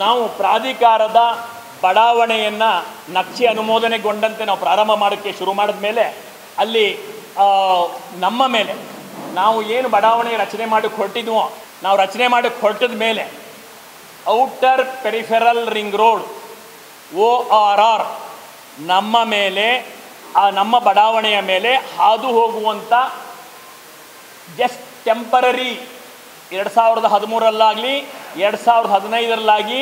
ನಾವು ಪ್ರಾಧಿಕಾರದ ಬಡಾವಣೆಯನ್ನು ನಕ್ಷೆ ಅನುಮೋದನೆಗೊಂಡಂತೆ ನಾವು ಪ್ರಾರಂಭ ಮಾಡೋಕ್ಕೆ ಶುರು ಮಾಡಿದ ಮೇಲೆ ಅಲ್ಲಿ ನಮ್ಮ ಮೇಲೆ ನಾವು ಏನು ಬಡಾವಣೆ ರಚನೆ ಮಾಡೋಕ್ಕೆ ಹೊರಟಿದ್ವೋ ನಾವು ರಚನೆ ಮಾಡೋಕ್ಕೆ ಹೊರಟಿದ ಮೇಲೆ outer peripheral ring road ORR ನಮ್ಮ ಮೇಲೆ ನಮ್ಮ ಬಡಾವಣೆಯ ಮೇಲೆ ಹಾದು ಹೋಗುವಂಥ ಜಸ್ಟ್ ಟೆಂಪರರಿ 2013ರಲ್ಲಾಗಲಿ 2015ರಲ್ಲಾಗಿ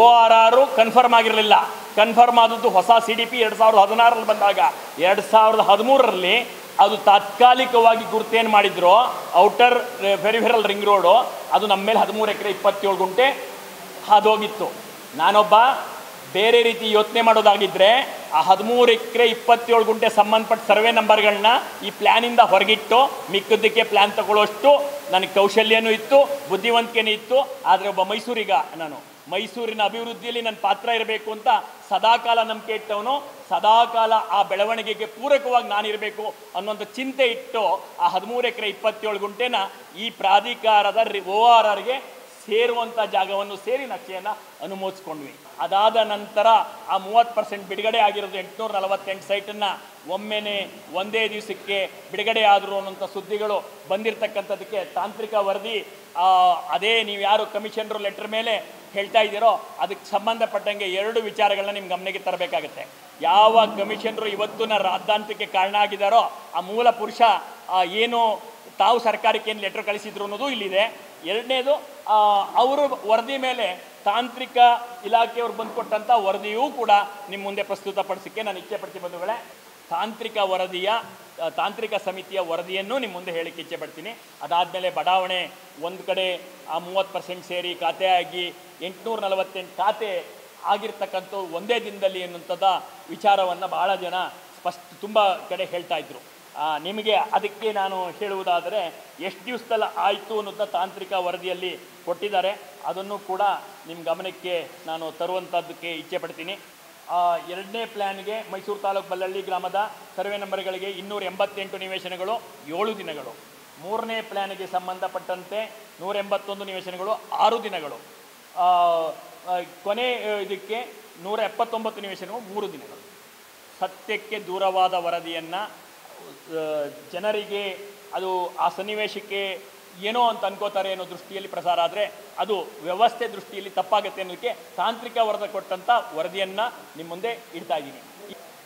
ORR ಕನ್ಫರ್ಮ್ ಆಗಿರಲಿಲ್ಲ. ಕನ್ಫರ್ಮ್ ಆದದ್ದು ಹೊಸ CDP 2016ರಲ್ಲಿ ಬಂದಾಗ 2013ರಲ್ಲಿ ಅದು ತಾತ್ಕಾಲಿಕವಾಗಿ ಗುರುತೇನು ಮಾಡಿದ್ರು ಔಟರ್ ಪೆರಿಫೆರಲ್ ರಿಂಗ್ ರೋಡು ಅದು ನಮ್ಮ ಮೇಲೆ 13 ಎಕರೆ 27 ಗುಂಟೆ ಹಾದೋಗಿತ್ತು. ನಾನೊಬ್ಬ ಬೇರೆ ರೀತಿ ಯೋಚನೆ ಮಾಡೋದಾಗಿದ್ದರೆ ಆ 13 ಎಕರೆ 27 ಗುಂಟೆ ಸಂಬಂಧಪಟ್ಟ ಸರ್ವೆ ನಂಬರ್ಗಳನ್ನ ಈ ಪ್ಲ್ಯಾನಿಂದ ಹೊರಗಿಟ್ಟು ಮಿಕ್ಕದ್ದಕ್ಕೆ ಪ್ಲ್ಯಾನ್ ತಗೊಳ್ಳೋಷ್ಟು ನನಗೆ ಕೌಶಲ್ಯನೂ ಇತ್ತು, ಬುದ್ಧಿವಂತಿಕೆನೂ ಇತ್ತು. ಆದರೆ ಒಬ್ಬ ಮೈಸೂರಿಗ ನಾನು ಮೈಸೂರಿನ ಅಭಿವೃದ್ಧಿಯಲ್ಲಿ ನನ್ನ ಪಾತ್ರ ಇರಬೇಕು ಅಂತ ಸದಾಕಾಲ ನಂಬಿಕೆ ಇಟ್ಟವನು, ಸದಾಕಾಲ ಆ ಬೆಳವಣಿಗೆಗೆ ಪೂರಕವಾಗಿ ನಾನಿರಬೇಕು ಅನ್ನೋಂಥ ಚಿಂತೆ ಇಟ್ಟು ಆ 13 ಎಕರೆ 27 ಗುಂಟೆನ ಈ ಪ್ರಾಧಿಕಾರದ ORRಗೆ ಸೇರುವಂಥ ಜಾಗವನ್ನು ಸೇರಿ ನಕ್ಷೆಯನ್ನು ಅನುಮೋದಿಸ್ಕೊಂಡ್ವಿ. ಅದಾದ ನಂತರ ಆ 30% ಬಿಡುಗಡೆ ಆಗಿರೋದು 848 ಸೈಟನ್ನು ಒಮ್ಮೆನೇ ಒಂದೇ ದಿವಸಕ್ಕೆ ಬಿಡುಗಡೆ ಆದರು ಅನ್ನೋಂಥ ಸುದ್ದಿಗಳು ಬಂದಿರತಕ್ಕಂಥದ್ದಕ್ಕೆ ತಾಂತ್ರಿಕ ವರದಿ ಅದೇ ನೀವು ಯಾರು ಕಮಿಷನರು ಲೆಟರ್ ಮೇಲೆ ಹೇಳ್ತಾ ಇದ್ದೀರೋ ಅದಕ್ಕೆ ಸಂಬಂಧಪಟ್ಟಂಗೆ 2 ವಿಚಾರಗಳನ್ನ ನಿಮ್ಮ ಗಮನಕ್ಕೆ ತರಬೇಕಾಗತ್ತೆ. ಯಾವ ಕಮಿಷನರು ಇವತ್ತು ರಾದ್ಧಾಂತಕ್ಕೆ ಕಾರಣ ಆಗಿದ್ದಾರೋ ಆ ಮೂಲ ಪುರುಷ ಏನು ತಾವು ಸರ್ಕಾರಕ್ಕೆ ಏನು ಲೆಟರ್ ಕಳಿಸಿದ್ರು ಅನ್ನೋದು ಇಲ್ಲಿದೆ. ಎರಡನೇದು ಅವರು ವರದಿ ಮೇಲೆ ತಾಂತ್ರಿಕ ಇಲಾಖೆಯವರು ಬಂದುಕೊಟ್ಟಂಥ ವರದಿಯೂ ಕೂಡ ನಿಮ್ಮ ಮುಂದೆ ಪ್ರಸ್ತುತಪಡಿಸೋಕ್ಕೆ ನಾನು ಇಚ್ಛೆ ಪಡ್ತೀನಿ ಬಂಧುಗಳೇ. ತಾಂತ್ರಿಕ ಸಮಿತಿಯ ವರದಿಯನ್ನು ನಿಮ್ಮ ಮುಂದೆ ಹೇಳಿಕ್ಕೆ ಇಚ್ಛೆ ಪಡ್ತೀನಿ. ಅದಾದಮೇಲೆ ಬಡಾವಣೆ ಒಂದು ಕಡೆ ಆ 30% ಸೇರಿ ಖಾತೆ ಆಗಿ 848 ಖಾತೆ ಆಗಿರ್ತಕ್ಕಂಥ ಒಂದೇ ದಿನದಲ್ಲಿ ಎನ್ನುವಂಥದ್ದ ವಿಚಾರವನ್ನು ಬಹಳ ಜನ ತುಂಬ ಕಡೆ ಹೇಳ್ತಾ ಇದ್ರು. ನಿಮಗೆ ಅದಕ್ಕೆ ನಾನು ಹೇಳುವುದಾದರೆ ಎಷ್ಟು ದಿವಸದಲ್ಲಿ ಆಯಿತು ಅನ್ನೋದನ್ನ ತಾಂತ್ರಿಕ ವರದಿಯಲ್ಲಿ ಕೊಟ್ಟಿದ್ದಾರೆ. ಅದನ್ನು ಕೂಡ ನಿಮ್ಮ ಗಮನಕ್ಕೆ ನಾನು ತರುವಂಥದ್ದಕ್ಕೆ ಇಚ್ಛೆ ಪಡ್ತೀನಿ. 2ನೇ ಪ್ಲ್ಯಾನ್ಗೆ ಮೈಸೂರು ತಾಲೂಕು ಬಲ್ಲಳ್ಳಿ ಗ್ರಾಮದ ಸರ್ವೆ ನಂಬರ್ಗಳಿಗೆ 288 ನಿವೇಶನಗಳು 7 ದಿನಗಳು. 3ನೇ ಪ್ಲ್ಯಾನ್ಗೆ ಸಂಬಂಧಪಟ್ಟಂತೆ 181 ನಿವೇಶನಗಳು 6 ದಿನಗಳು. ಕೊನೆ ಇದಕ್ಕೆ 179 ನಿವೇಶನಗಳು 3 ದಿನಗಳು. ಸತ್ಯಕ್ಕೆ ದೂರವಾದ ವರದಿಯನ್ನು ಜನರಿಗೆ ಅದು ಆ ಸನ್ನಿವೇಶಕ್ಕೆ ಏನೋ ಅಂತ ಅನ್ಕೋತಾರೆ ಅನ್ನೋ ದೃಷ್ಟಿಯಲ್ಲಿ ಪ್ರಸಾರ ಆದರೆ ಅದು ವ್ಯವಸ್ಥೆ ದೃಷ್ಟಿಯಲ್ಲಿ ತಪ್ಪಾಗುತ್ತೆ ಅನ್ನೋದಕ್ಕೆ ತಾಂತ್ರಿಕ ವರದಿ ಕೊಟ್ಟಂಥ ವರದಿಯನ್ನು ನಿಮ್ಮ ಮುಂದೆ ಇಡ್ತಾ ಇದ್ದೀನಿ.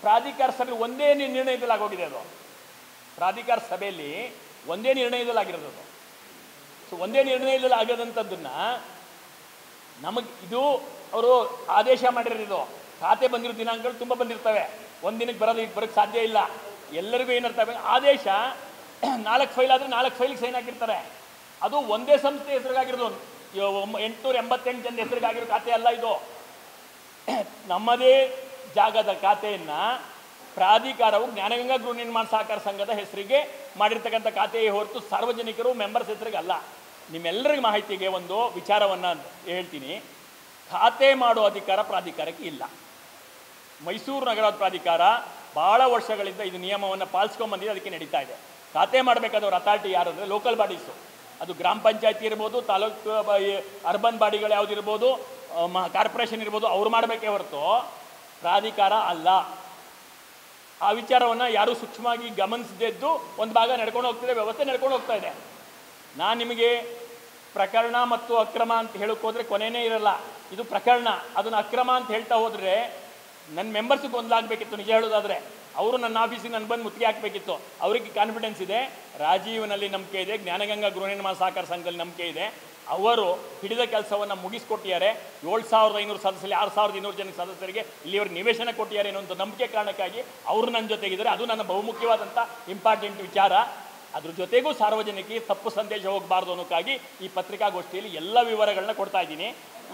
ಪ್ರಾಧಿಕಾರ ಸಭೆ ಒಂದೇ ನಿರ್ಣಯದಲ್ಲಿ ಆಗೋಗಿದೆ. ಅದು ಪ್ರಾಧಿಕಾರ ಸಭೆಯಲ್ಲಿ ಒಂದೇ ನಿರ್ಣಯದಲ್ಲಿ ಆಗಿರೋದು. ಸೊ ಒಂದೇ ನಿರ್ಣಯದಲ್ಲಿ ಆಗೋದಂಥದ್ದನ್ನು ನಮಗೆ ಇದು ಅವರು ಆದೇಶ ಮಾಡಿರೋದು. ಖಾತೆ ಬಂದಿರೋ ದಿನಾಂಕಗಳು ತುಂಬ ಬಂದಿರ್ತವೆ. ಒಂದು ದಿನಕ್ಕೆ ಬರೋಕ್ಕೆ ಸಾಧ್ಯ ಇಲ್ಲ. ಎಲ್ಲರಿಗೂ ಏನಿರ್ತವೆ ಆದೇಶ 4 ಫೈಲ್ ಆದರೆ 4 ಫೈಲಿಗೆ ಸೈನ್ ಹಾಕಿರ್ತಾರೆ. ಅದು ಒಂದೇ ಸಂಸ್ಥೆ ಹೆಸರಿಗಾಗಿರೋದು. 888 ಜನ ಹೆಸರಿಗಾಗಿರೋ ಖಾತೆ ಅಲ್ಲ ಇದು. ನಮ್ಮದೇ ಜಾಗದ ಖಾತೆಯನ್ನು ಪ್ರಾಧಿಕಾರವು ಜ್ಞಾನಗಂಗಾ ಗೃಹ ನಿರ್ಮಾಣ ಸಹಕಾರ ಸಂಘದ ಹೆಸರಿಗೆ ಮಾಡಿರ್ತಕ್ಕಂಥ ಖಾತೆಯೇ ಹೊರತು ಸಾರ್ವಜನಿಕರು ಮೆಂಬರ್ಸ್ ಹೆಸರಿಗೆ ಅಲ್ಲ. ನಿಮ್ಮೆಲ್ಲರಿಗೂ ಮಾಹಿತಿಗೆ ಒಂದು ವಿಚಾರವನ್ನು ಹೇಳ್ತೀನಿ. ಖಾತೆ ಮಾಡೋ ಅಧಿಕಾರ ಪ್ರಾಧಿಕಾರಕ್ಕೆ ಇಲ್ಲ. ಮೈಸೂರು ನಗರ ಪ್ರಾಧಿಕಾರ ಭಾಳ ವರ್ಷಗಳಿಂದ ಇದು ನಿಯಮವನ್ನು ಪಾಲಿಸ್ಕೊಂಡ್ಬಂದಿದೆ. ಅದಕ್ಕೆ ನಡೀತಾ ಇದೆ. ಖಾತೆ ಮಾಡಬೇಕಾದವ್ರು ಅಥಾರಿಟಿ ಯಾರು ಅಂದರೆ ಲೋಕಲ್ ಬಾಡೀಸು. ಅದು ಗ್ರಾಮ ಪಂಚಾಯತಿ ಇರ್ಬೋದು, ತಾಲೂಕು ಅರ್ಬನ್ ಬಾಡಿಗಳು ಯಾವುದಿರ್ಬೋದು, ಕಾರ್ಪೊರೇಷನ್ ಇರ್ಬೋದು, ಅವ್ರು ಮಾಡಬೇಕೇ ಹೊರತು ಪ್ರಾಧಿಕಾರ ಅಲ್ಲ. ಆ ವಿಚಾರವನ್ನು ಯಾರೂ ಸೂಕ್ಷ್ಮವಾಗಿ ಗಮನಿಸದಿದ್ದು ಒಂದು ಭಾಗ ನಡ್ಕೊಂಡು ಹೋಗ್ತಿದೆ, ವ್ಯವಸ್ಥೆ ನಡ್ಕೊಂಡು ಹೋಗ್ತಾ ಇದೆ. ನಾನು ನಿಮಗೆ ಪ್ರಕರಣ ಮತ್ತು ಅಕ್ರಮ ಅಂತ ಹೇಳೋಕೆ ಹೋದರೆ ಕೊನೆಯೇ ಇರಲ್ಲ. ಇದು ಪ್ರಕರಣ, ಅದನ್ನು ಅಕ್ರಮ ಅಂತ ಹೇಳ್ತಾ ಹೋದರೆ ನನ್ನ ಮೆಂಬರ್ಸಿಗೆ ಗೊಂದಲಾಗಬೇಕಿತ್ತು. ನಿಜ ಹೇಳೋದಾದರೆ ಅವರು ನನ್ನ ಆಫೀಸಿಗೆ ನಾನು ಬಂದು ಮುತ್ತಿಗೆ ಹಾಕಬೇಕಿತ್ತು. ಅವರಿಗೆ ಕಾನ್ಫಿಡೆನ್ಸ್ ಇದೆ, ರಾಜೀವ್ನಲ್ಲಿ ನಂಬಿಕೆ ಇದೆ, ಜ್ಞಾನಗಂಗಾ ಗೃಹ ನಿರ್ಮಾಣ ಸಹಕಾರ ಸಂಘದಲ್ಲಿ ನಂಬಿಕೆ ಇದೆ. ಅವರು ಹಿಡಿದ ಕೆಲಸವನ್ನು ಮುಗಿಸ್ಕೊಟ್ಟಿದ್ದಾರೆ. 7500 ಸದಸ್ಯರಲ್ಲಿ 6200 ಜನ ಸದಸ್ಯರಿಗೆ ಇಲ್ಲಿವರೆಗೆ ನಿವೇಶನ ಕೊಟ್ಟಿದ್ದಾರೆ ಅನ್ನೋ ನಂಬಿಕೆ ಕಾರಣಕ್ಕಾಗಿ ಅವರು ನನ್ನ ಜೊತೆಗಿದ್ದಾರೆ. ಅದು ನನ್ನ ಬಹುಮುಖ್ಯವಾದಂಥ ಇಂಪಾರ್ಟೆಂಟ್ ವಿಚಾರ. ಅದ್ರ ಜೊತೆಗೂ ಸಾರ್ವಜನಿಕರಿಗೆ ತಪ್ಪು ಸಂದೇಶ ಹೋಗಬಾರ್ದು ಅನ್ನೋಕ್ಕಾಗಿ ಈ ಪತ್ರಿಕಾಗೋಷ್ಠಿಯಲ್ಲಿ ಎಲ್ಲ ವಿವರಗಳನ್ನ ಕೊಡ್ತಾ ಇದ್ದೀನಿ.